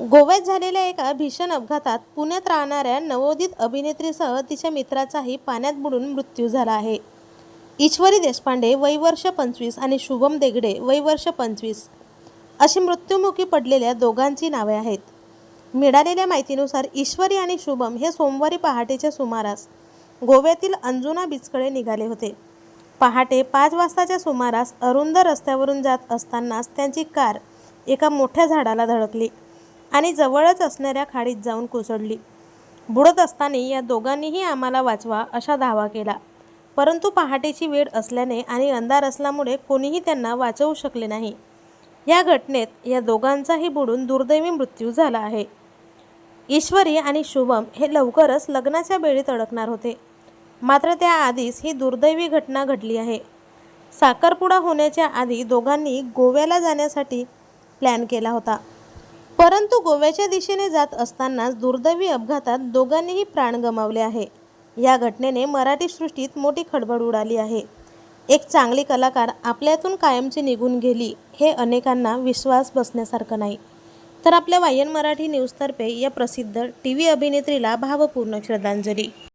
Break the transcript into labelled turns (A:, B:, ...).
A: गोव्यात झालेल्या एका भीषण अपघातात पुण्यात राहणाऱ्या नवोदित अभिनेत्रीसह तिच्या मित्राचाही पाण्यात बुडून मृत्यू झाला आहे। ईश्वरी देशपांडे वय वर्ष 25 आणि शुभम देगडे वय वर्ष 25 अशी मृत्युमुखी पडलेल्या दोघांची नावे आहेत। मिळालेल्या माहितीनुसार ईश्वरी आणि शुभम हे सोमवारी पहाटेच्या सुमारास गोव्यातील अंजुना बीचकडे निघाले होते। पहाटे 5 वाजताच्या सुमारास अरुंद रस्त्यावरून जात असतानाच त्यांची कार एका मोठ्या झाडाला धडकली आणि जवळच असणाऱ्या खाडीत जाऊन कोसळली। बुडत असताना या दोघांनीही आम्हाला वाचवा असा धावा केला, परंतु पहाटेची वेळ असल्याने आणि अंधार असल्यामुळे कोणीही त्यांना वाचवू शकले नाही। या घटनेत या दोघांचाही बुडून दुर्दैवी मृत्यू झाला आहे। ईश्वरी आणि शुभम हे लवकरच लग्नाच्या बेडीत अडकणार होते, मात्र त्याआधीच ही दुर्दैवी घटना घडली आहे। साखरपुडा होण्याच्या आधी दोघांनी गोव्याला जाण्यासाठी प्लॅन केला होता, परंतु गोव्याच्या दिशेने जात असतानाच दुर्दैवी अपघातात दोघांनीही प्राण गमावले आहे। या घटनेने मराठी सृष्टीत मोठी खळबळ उडाली आहे। एक चांगली कलाकार आपल्यातून कायमची निघून गेली हे अनेकांना विश्वास बसण्यासारखं नाही। तर आपल्या वायन मराठी न्यूजतर्फे या प्रसिद्ध टीव्ही अभिनेत्रीला भावपूर्ण श्रद्धांजली।